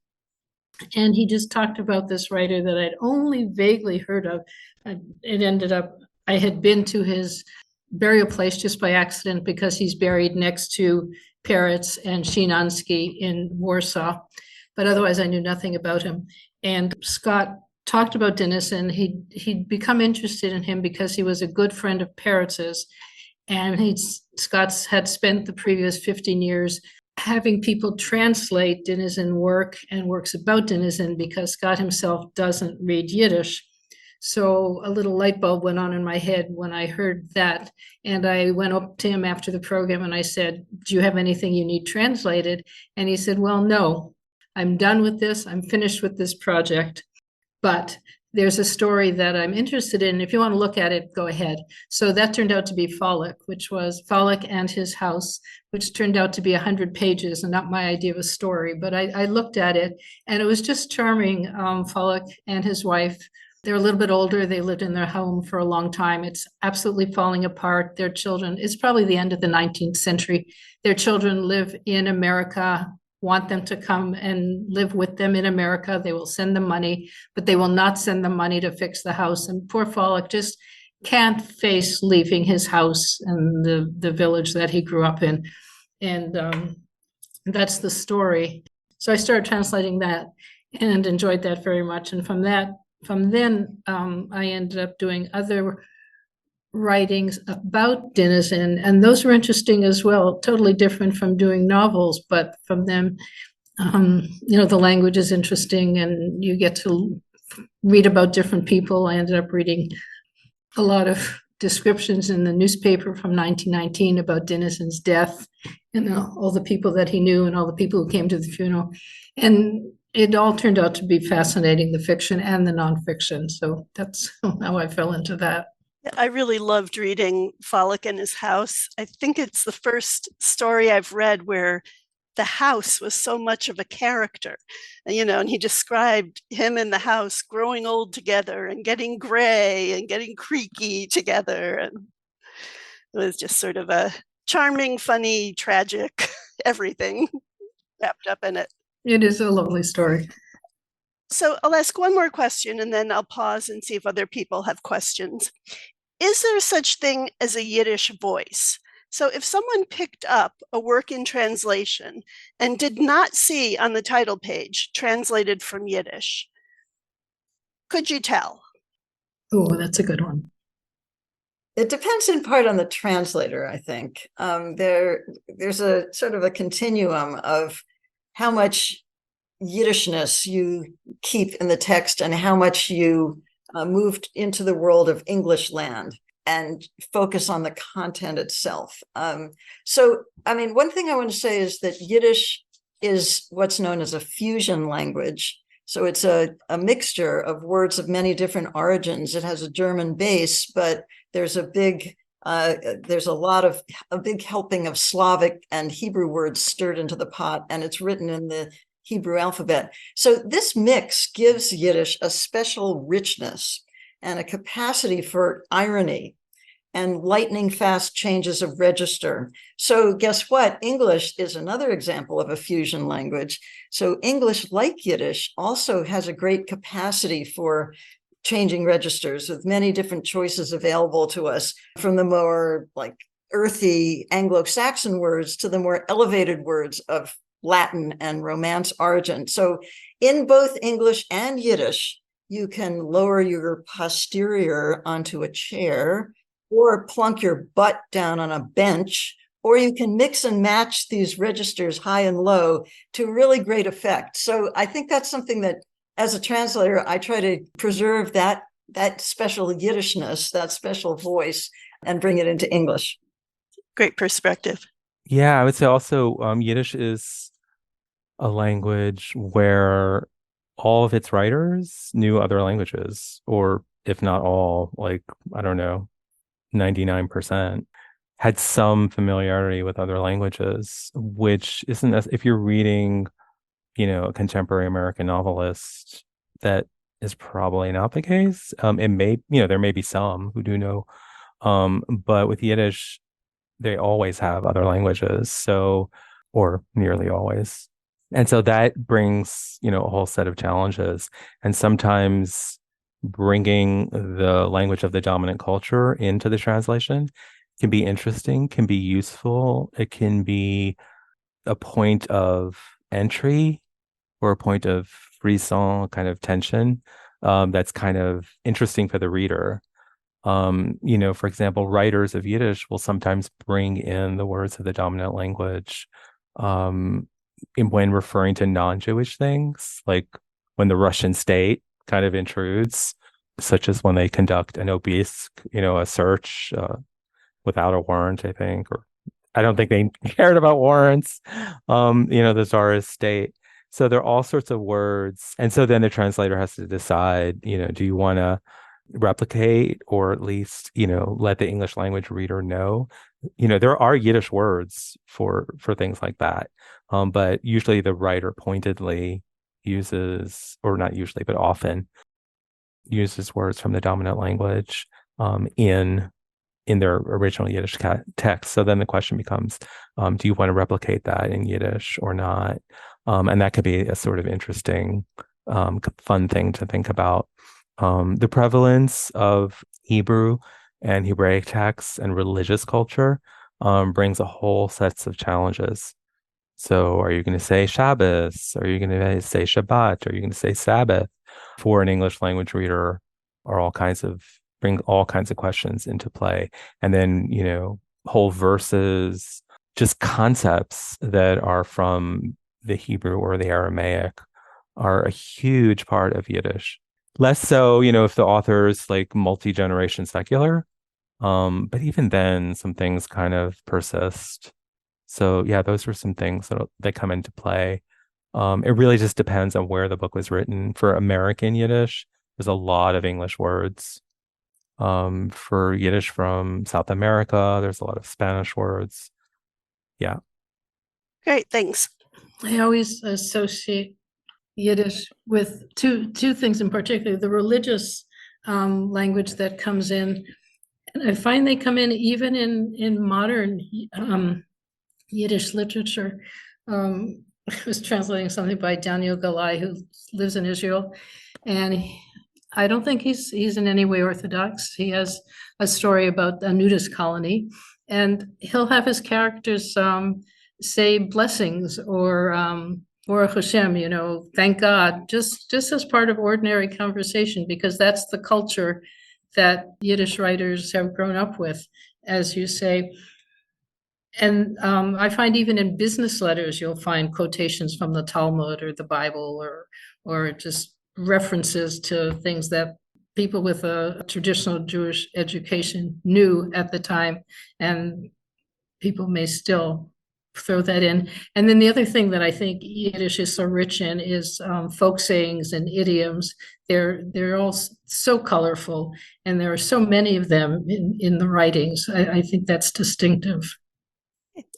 And he just talked about this writer that I'd only vaguely heard of. It ended up, I had been to his burial place just by accident because he's buried next to Peretz and Szymanski in Warsaw, but otherwise I knew nothing about him. And Scott talked about Denison. He'd become interested in him because he was a good friend of Peretz's, and Scott had spent the previous 15 years having people translate Denison work and works about Denison because Scott himself doesn't read Yiddish. So a little light bulb went on in my head when I heard that. And I went up to him after the program and I said, do you have anything you need translated? And he said, well, no, I'm done with this. I'm finished with this project. But there's a story that I'm interested in. If you want to look at it, go ahead. So that turned out to be Follick, which was Follick and His House, which turned out to be 100 pages and not my idea of a story. But I looked at it and it was just charming. Follick and his wife, they're a little bit older. They lived in their home for a long time. It's absolutely falling apart. Their children, it's probably the end of the 19th century. Their children live in America, want them to come and live with them in America. They will send them money, but they will not send them money to fix the house. And poor Follick just can't face leaving his house and the village that he grew up in. And that's the story. So I started translating that and enjoyed that very much. And from then I ended up doing other writings about Denison, and those were interesting as well, totally different from doing novels, but from them, the language is interesting and you get to read about different people. I ended up reading a lot of descriptions in the newspaper from 1919 about Denison's death and all the people that he knew and all the people who came to the funeral. And it all turned out to be fascinating, the fiction and the nonfiction. So that's how I fell into that. I really loved reading Follick and His House. I think it's the first story I've read where the house was so much of a character, and he described him and the house growing old together and getting gray and getting creaky together. And it was just sort of a charming, funny, tragic, everything wrapped up in it. It is a lovely story. So I'll ask one more question and then I'll pause and see if other people have questions. Is there such thing as a Yiddish voice? So if someone picked up a work in translation and did not see on the title page, translated from Yiddish, could you tell? Oh, that's a good one. It depends in part on the translator, I think. There's a sort of a continuum of how much Yiddishness you keep in the text and how much you moved into the world of English land and focus on the content itself. So, one thing I want to say is that Yiddish is what's known as a fusion language. So it's a mixture of words of many different origins. It has a German base, but there's a big helping of Slavic and Hebrew words stirred into the pot, and it's written in the Hebrew alphabet. So this mix gives Yiddish a special richness and a capacity for irony and lightning fast changes of register. So guess what? English is another example of a fusion language. So English, like Yiddish, also has a great capacity for changing registers with many different choices available to us, from the more like earthy Anglo-Saxon words to the more elevated words of Latin and Romance origin. So in both English and Yiddish, you can lower your posterior onto a chair or plunk your butt down on a bench, or you can mix and match these registers high and low to really great effect. So I think that's something that, as a translator, I try to preserve that special Yiddishness, that special voice, and bring it into English. Great perspective. Yeah, I would say also Yiddish is a language where all of its writers knew other languages, or if not all, like, I don't know, 99% had some familiarity with other languages, which isn't, if you're reading, a contemporary American novelist, that is probably not the case. It may, there may be some who do know, but with Yiddish, they always have other languages, or nearly always. And so that brings, a whole set of challenges. And sometimes bringing the language of the dominant culture into the translation can be interesting, can be useful. It can be a point of entry or a point of frisson, kind of tension, that's kind of interesting for the reader. For example, writers of Yiddish will sometimes bring in the words of the dominant language when referring to non-Jewish things, like when the Russian state kind of intrudes, such as when they conduct an obelisk, a search without a warrant, I think, or I don't think they cared about warrants, the Tsarist state. So there are all sorts of words. And so then the translator has to decide, do you want to replicate or at least, let the English language reader know? There are Yiddish words for things like that. But usually the writer pointedly uses, or not usually, but often uses words from the dominant language in their original Yiddish text. So then the question becomes, do you want to replicate that in Yiddish or not? And that could be a sort of interesting, fun thing to think about. The prevalence of Hebrew and Hebraic texts and religious culture brings a whole sets of challenges. So are you going to say Shabbos? Are you going to say Shabbat? Are you going to say Sabbath? For an English language reader bring all kinds of questions into play. And then, whole verses, just concepts that are from the Hebrew or the Aramaic are a huge part of Yiddish. Less so, if the author is like multi-generation secular. But even then, some things kind of persist. So yeah, those are some things that come into play. It really just depends on where the book was written. For American Yiddish, there's a lot of English words. For Yiddish from South America, there's a lot of Spanish words. Yeah. Great, thanks. I always associate Yiddish with two things in particular: the religious language that comes in, and I find they come in even in modern Yiddish literature. I was translating something by Daniel Galai, who lives in Israel, and I don't think he's in any way Orthodox. He has a story about a nudist colony, and he'll have his characters say blessings or Baruch Hashem, thank God, just as part of ordinary conversation, because that's the culture that Yiddish writers have grown up with, as you say. And I find even in business letters, you'll find quotations from the Talmud or the Bible or just references to things that people with a traditional Jewish education knew at the time, and people may still throw that in. And then the other thing that I think Yiddish is so rich in is folk sayings and idioms. They're all so colorful, and there are so many of them in the writings. I think that's distinctive.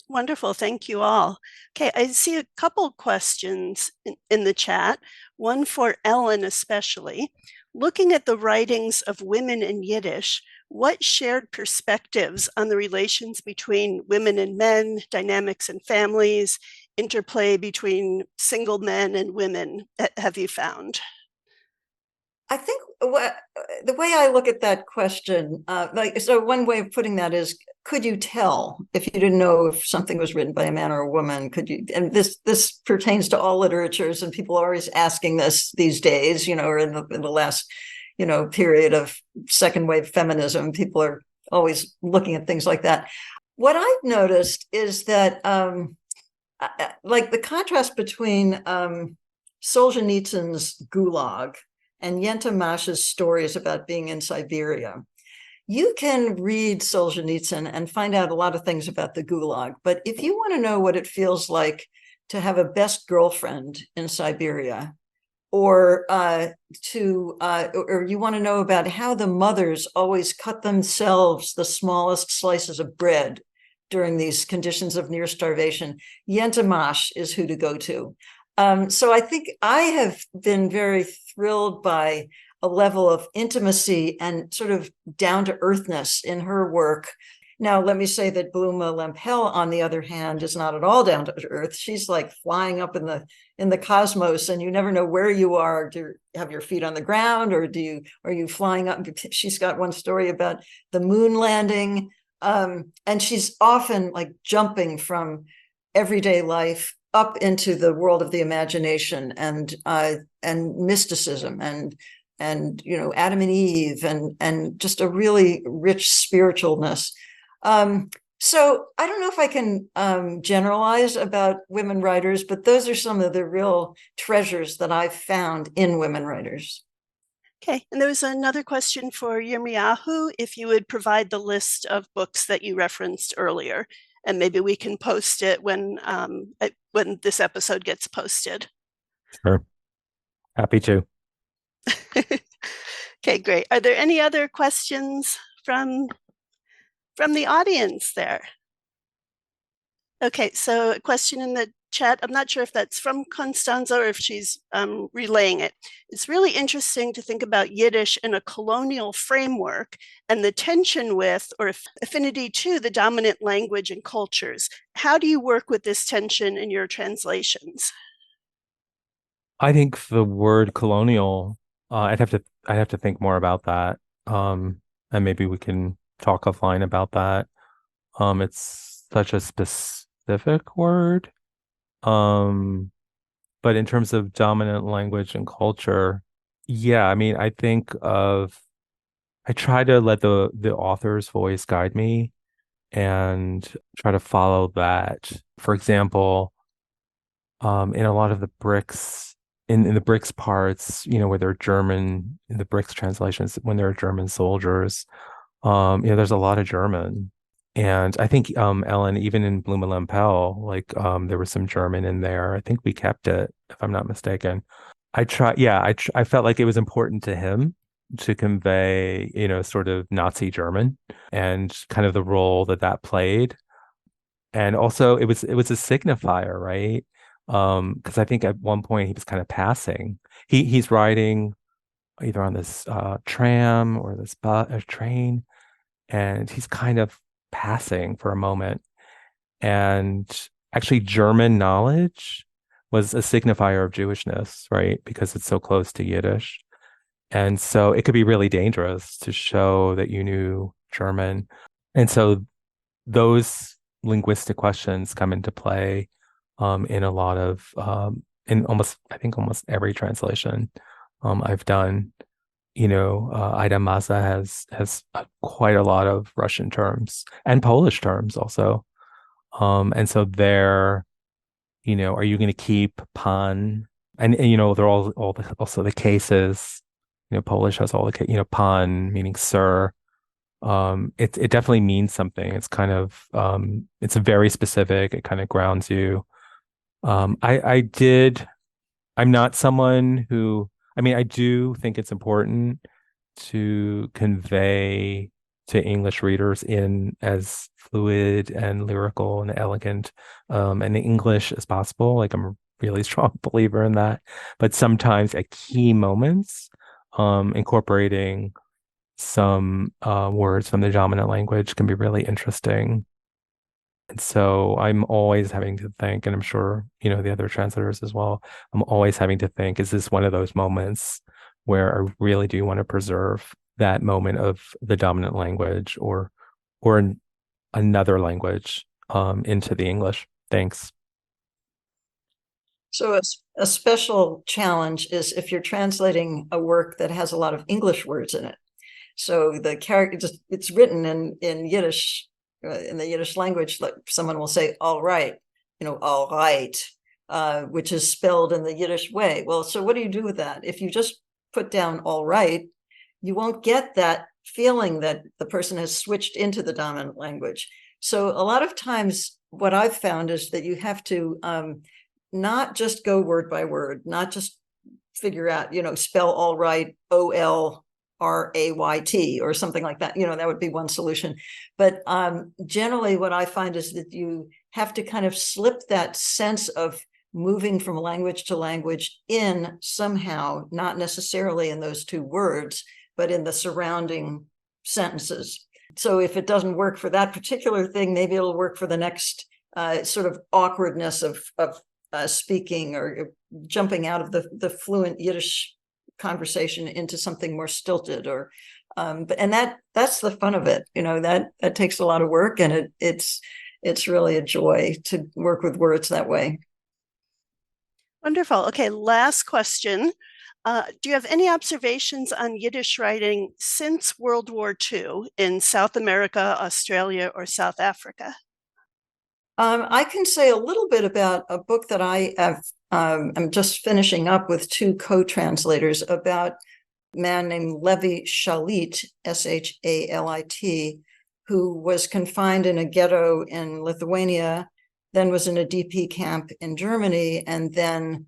Wonderful. Thank you all. Okay, I see a couple questions in the chat, one for Ellen especially. Looking at the writings of women in Yiddish, what shared perspectives on the relations between women and men, dynamics in families, interplay between single men and women have you found? I think the way I look at that question, so one way of putting that is, could you tell if you didn't know if something was written by a man or a woman? Could you? And this pertains to all literatures, and people are always asking this these days, or in the last, period of second wave feminism, people are always looking at things like that. What I've noticed is that, like the contrast between Solzhenitsyn's Gulag and Yenta Mash's stories about being in Siberia. You can read Solzhenitsyn and find out a lot of things about the Gulag, but if you want to know what it feels like to have a best girlfriend in Siberia, or you want to know about how the mothers always cut themselves the smallest slices of bread during these conditions of near starvation, Yenta Mash is who to go to. So I think I have been very thrilled by a level of intimacy and sort of down-to-earthness in her work. Now, let me say that Bluma Lempel, on the other hand, is not at all down to earth. She's like flying up in the cosmos, and you never know where you are. Do you have your feet on the ground, or are you flying up? She's got one story about the moon landing, and she's often like jumping from everyday life up into the world of the imagination and mysticism and Adam and Eve and just a really rich spiritualness. So I don't know if I can generalize about women writers, but those are some of the real treasures that I've found in women writers. Okay, and there was another question for Yermiyahu, if you would provide the list of books that you referenced earlier, and maybe we can post it when this episode gets posted. Sure. Happy to. Okay, great. Are there any other questions from the audience there? Okay, so a question in the chat. I'm not sure if that's from Constanza or if she's relaying it. It's really interesting to think about Yiddish in a colonial framework and the tension with or affinity to the dominant language and cultures. How do you work with this tension in your translations? I think the word colonial, I'd have to think more about that. And maybe we can talk offline about that. It's such a specific word. But in terms of dominant language and culture, yeah, I mean, I try to let the author's voice guide me and try to follow that. For example, in a lot of the bricks, in the bricks parts, where they're German, in the bricks translations, when there are German soldiers, there's a lot of German. And I think Ellen, even in Blumenlampel, like there was some German in there. I think we kept it, if I'm not mistaken. I felt like it was important to him to convey, sort of Nazi German and kind of the role that played. And also it was a signifier, right? Because I think at one point he was kind of passing. He's riding either on this tram or this train, and he's kind of passing for a moment. And actually German knowledge was a signifier of Jewishness, right? Because it's so close to Yiddish. And so it could be really dangerous to show that you knew German. And so those linguistic questions come into play in a lot of in almost every translation I've done. Ida Maza has quite a lot of Russian terms and Polish terms also. And so there, are you going to keep pan? And they're also the cases. Polish has all the pan meaning sir. It definitely means something. It's kind of it's very specific. It kind of grounds you. I'm not someone who, I do think it's important to convey to English readers in as fluid and lyrical and elegant and English as possible. Like I'm a really strong believer in that. But sometimes at key moments, incorporating some words from the dominant language can be really interesting. And so I'm always having to think, and I'm sure, the other translators as well, I'm always having to think, is this one of those moments where I really do want to preserve that moment of the dominant language or another language into the English? Thanks. So a special challenge is if you're translating a work that has a lot of English words in it. So the character, it's written in Yiddish, in the Yiddish language, like someone will say, all right, all right, which is spelled in the Yiddish way. Well, so what do you do with that? If you just put down all right, you won't get that feeling that the person has switched into the dominant language. So a lot of times what I've found is that you have to not just go word by word, not just figure out, spell all right, OLRAYT or something like that. That would be one solution. But generally what I find is that you have to kind of slip that sense of moving from language to language in somehow, not necessarily in those two words, but in the surrounding sentences. So if it doesn't work for that particular thing, maybe it'll work for the next sort of awkwardness of speaking or jumping out of the fluent Yiddish conversation into something more stilted and that's the fun of it. That takes a lot of work, and it's really a joy to work with words that way. Wonderful. Okay, last question. Do you have any observations on Yiddish writing since World War II in South America, Australia, or South Africa? I can say a little bit about a book that I have. I'm just finishing up with two co-translators about a man named Levi Shalit, Shalit, who was confined in a ghetto in Lithuania, then was in a DP camp in Germany, and then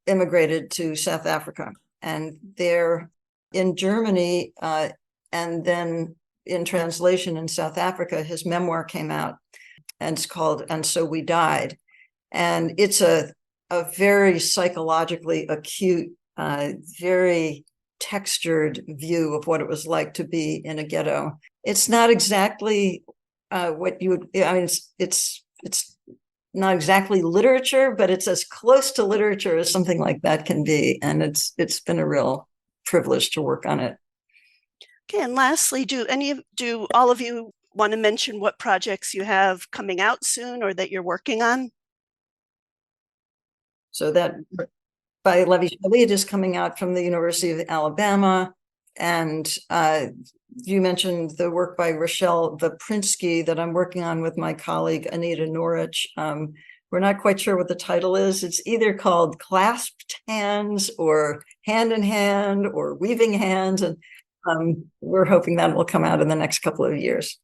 immigrated to South Africa. And there in Germany, and then in translation in South Africa, his memoir came out, and it's called "And So We Died." And it's a very psychologically acute, very textured view of what it was like to be in a ghetto. It's not exactly what you would, I mean, it's not exactly literature, but it's as close to literature as something like that can be. And it's been a real privilege to work on it. Okay, and lastly, do all of you want to mention what projects you have coming out soon or that you're working on? So that by Levi Shalit is coming out from the University of Alabama. And you mentioned the work by Rochelle Vaprinsky that I'm working on with my colleague, Anita Norwich. We're not quite sure what the title is. It's either called Clasped Hands or Hand in Hand or Weaving Hands. And we're hoping that will come out in the next couple of years.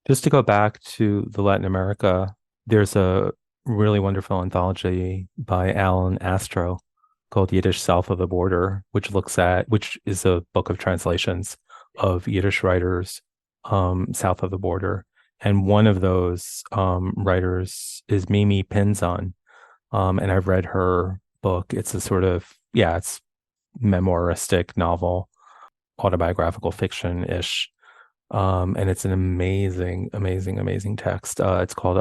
Just to go back to the Latin America, there's a really wonderful anthology by Alan Astro called Yiddish South of the Border, which is a book of translations of Yiddish writers south of the border. And one of those writers is Mimi Pinzon. And I've read her book. It's a sort of, it's memoiristic novel, autobiographical fiction-ish. And it's an amazing, amazing, amazing text. It's called,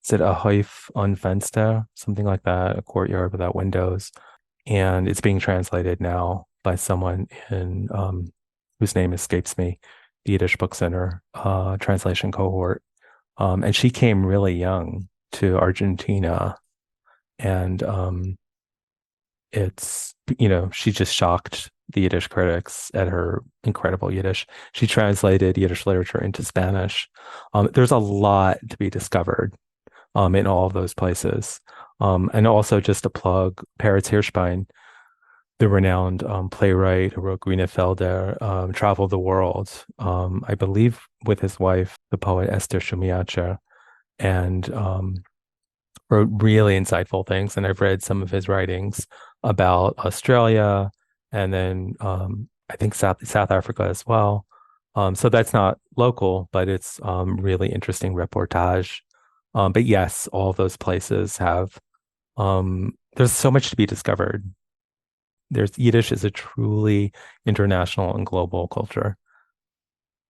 is it A Hauf an Fenster? Something like that, a courtyard without windows. And it's being translated now by someone in whose name escapes me, the Yiddish Book Center translation cohort. And she came really young to Argentina. And she just shocked the Yiddish critics at her incredible Yiddish. She translated Yiddish literature into Spanish. There's a lot to be discovered in all of those places. And also just to plug Peretz Hirschbein, the renowned playwright who wrote Grünefelder, traveled the world, I believe with his wife, the poet Esther Shumiacher, and wrote really insightful things. And I've read some of his writings about Australia and then I think South Africa as well. So that's not local, but it's really interesting reportage. But yes, all those places have, there's so much to be discovered. Yiddish is a truly international and global culture.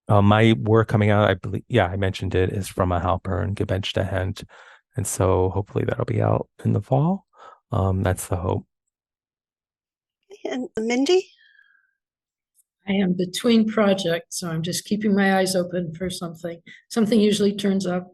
My work coming out, I believe, I mentioned it, is from a Halpern, Gebenchte Hand. And so hopefully that'll be out in the fall. That's the hope. And Mindy? I am between projects, so I'm just keeping my eyes open for something. Something usually turns up.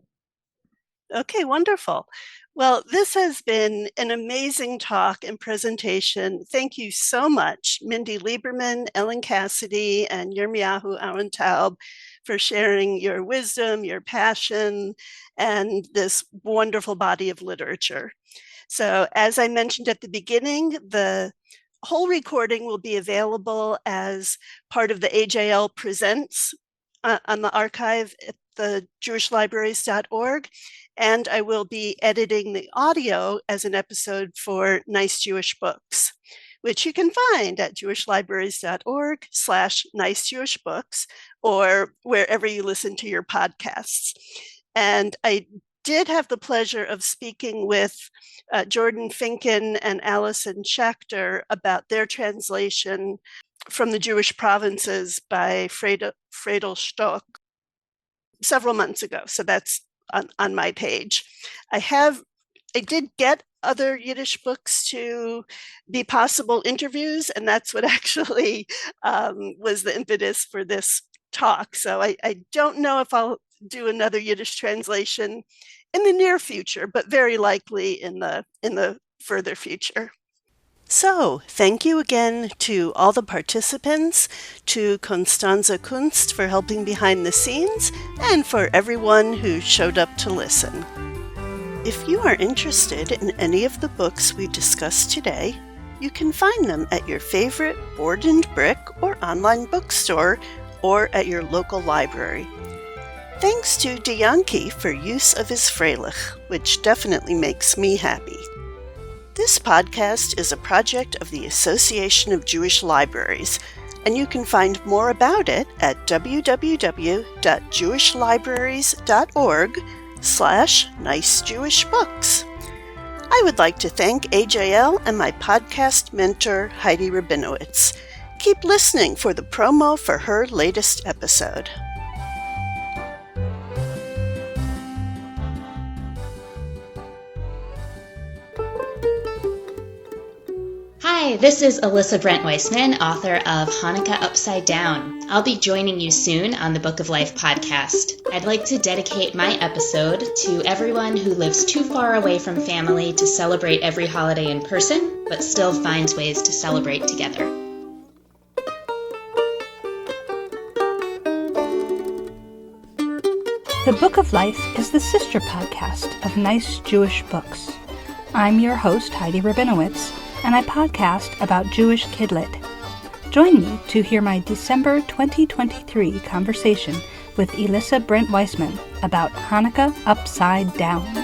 Okay, wonderful. Well, this has been an amazing talk and presentation. Thank you so much, Mindy Liberman, Ellen Cassedy, and Yermiyahu Ahron Taub, for sharing your wisdom, your passion, and this wonderful body of literature. So as I mentioned at the beginning, the whole recording will be available as part of the AJL Presents on the archive at the jewishlibraries.org. And I will be editing the audio as an episode for Nice Jewish Books, which you can find at jewishlibraries.org/nicejewishbooks or wherever you listen to your podcasts. And I did have the pleasure of speaking with Jordan Finken and Allison Schachter about their translation from the Jewish provinces by Friedel Stock several months ago. So that's on my page. I did get other Yiddish books to be possible interviews, and that's what actually was the impetus for this talk. So I don't know if I'll do another Yiddish translation in the near future, but very likely in the further future. So, thank you again to all the participants, to Constanze Kunst for helping behind the scenes, and for everyone who showed up to listen. If you are interested in any of the books we discussed today, you can find them at your favorite Board and Brick or online bookstore or at your local library. Thanks to Dianki for use of his Freilich, which definitely makes me happy. This podcast is a project of the Association of Jewish Libraries, and you can find more about it at www.jewishlibraries.org/nicejewishbooks. I would like to thank AJL and my podcast mentor, Heidi Rabinowitz. Keep listening for the promo for her latest episode. Hi, this is Alyssa Brent Weissman, author of Hanukkah Upside Down. I'll be joining you soon on the Book of Life podcast. I'd like to dedicate my episode to everyone who lives too far away from family to celebrate every holiday in person, but still finds ways to celebrate together. The Book of Life is the sister podcast of Nice Jewish Books. I'm your host, Heidi Rabinowitz, and I podcast about Jewish Kidlit. Join me to hear my December 2023 conversation with Alyssa Brent Weissman about Hanukkah Upside Down.